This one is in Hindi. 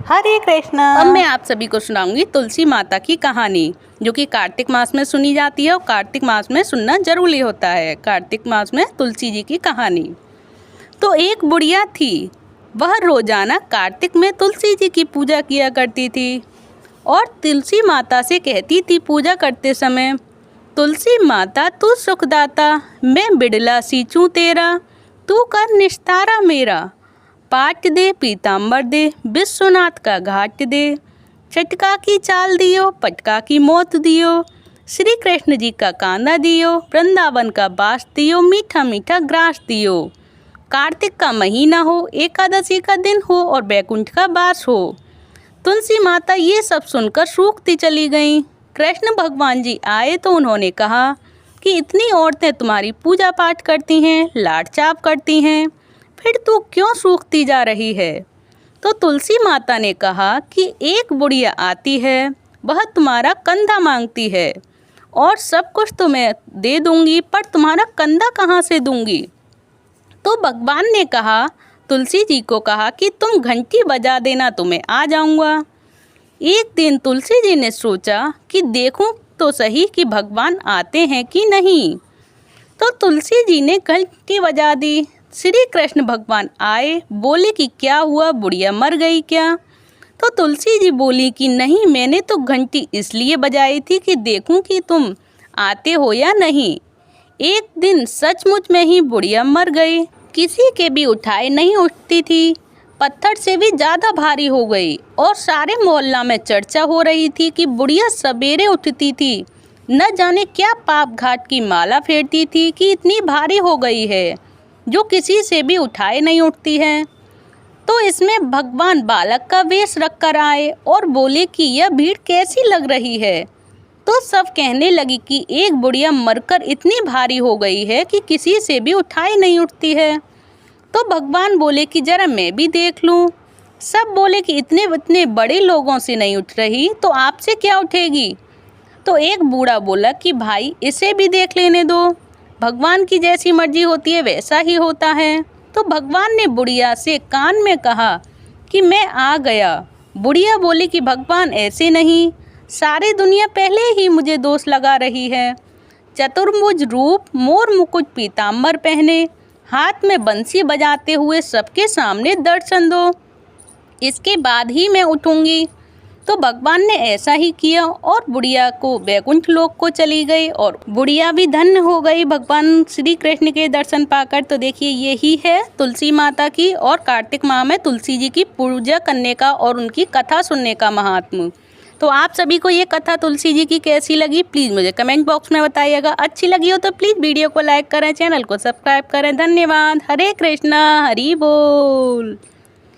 हरे कृष्णा। अब मैं आप सभी को सुनाऊंगी तुलसी माता की कहानी, जो कि कार्तिक मास में सुनी जाती है और कार्तिक मास में सुनना जरूरी होता है। कार्तिक मास में तुलसी जी की कहानी। तो एक बुढ़िया थी, वह रोजाना कार्तिक में तुलसी जी की पूजा किया करती थी और तुलसी माता से कहती थी पूजा करते समय, तुलसी माता तू सुखदाता, मैं बिड़ला सींचूं तेरा, तू कर निस्तारा मेरा, पाट दे पीताम्बर दे, विश्वनाथ का घाट दे, चटका की चाल दियो, पटका की मौत दियो, श्री कृष्ण जी का कांदा दियो, वृंदावन का बास दियो, मीठा मीठा ग्रास दियो, कार्तिक का महीना हो, एकादशी का दिन हो और बैकुंठ का वास हो। तुलसी माता ये सब सुनकर सूखती चली गईं। कृष्ण भगवान जी आए तो उन्होंने कहा कि इतनी औरतें तुम्हारी पूजा पाठ करती हैं, लाड चाप करती हैं, फिर तू क्यों सूखती जा रही है। तो तुलसी माता ने कहा कि एक बुढ़िया आती है, वह तुम्हारा कंधा मांगती है और सब कुछ तो मैं दे दूंगी, पर तुम्हारा कंधा कहाँ से दूंगी। तो भगवान ने कहा, तुलसी जी को कहा कि तुम घंटी बजा देना तो मैं आ जाऊंगा। एक दिन तुलसी जी ने सोचा कि देखूं तो सही कि भगवान आते हैं कि नहीं। तो तुलसी जी ने घंटी बजा दी। श्री कृष्ण भगवान आए, बोले कि क्या हुआ, बुढ़िया मर गई क्या। तो तुलसी जी बोली कि नहीं, मैंने तो घंटी इसलिए बजाई थी कि देखूं कि तुम आते हो या नहीं। एक दिन सचमुच में ही बुढ़िया मर गई, किसी के भी उठाए नहीं उठती थी, पत्थर से भी ज़्यादा भारी हो गई और सारे मोहल्ला में चर्चा हो रही थी कि बुढ़िया सवेरे उठती थी, न जाने क्या पाप घाट की माला फेरती थी कि इतनी भारी हो गई है जो किसी से भी उठाए नहीं उठती है। तो इसमें भगवान बालक का वेश रखकर आए और बोले कि यह भीड़ कैसी लग रही है। तो सब कहने लगी कि एक बुढ़िया मरकर इतनी भारी हो गई है कि किसी से भी उठाए नहीं उठती है। तो भगवान बोले कि जरा मैं भी देख लूं। सब बोले कि इतने इतने बड़े लोगों से नहीं उठ रही तो आपसे क्या उठेगी। तो एक बूढ़ा बोला कि भाई इसे भी देख लेने दो, भगवान की जैसी मर्जी होती है वैसा ही होता है। तो भगवान ने बुढ़िया से कान में कहा कि मैं आ गया। बुढ़िया बोली कि भगवान ऐसे नहीं, सारी दुनिया पहले ही मुझे दोष लगा रही है। चतुर्भुज रूप, मोर मुकुट पीताम्बर पहने, हाथ में बंसी बजाते हुए सबके सामने दर्शन दो, इसके बाद ही मैं उठूंगी। तो भगवान ने ऐसा ही किया और बुढ़िया को वैकुंठ लोक को चली गई और बुढ़िया भी धन्य हो गई भगवान श्री कृष्ण के दर्शन पाकर। तो देखिए यही है तुलसी माता की और कार्तिक माह में तुलसी जी की पूजा करने का और उनकी कथा सुनने का महात्म्य। तो आप सभी को ये कथा तुलसी जी की कैसी लगी प्लीज़ मुझे कमेंट बॉक्स में बताइएगा। अच्छी लगी हो तो प्लीज़ वीडियो को लाइक करें, चैनल को सब्सक्राइब करें। धन्यवाद। हरे कृष्णा, हरि बोल।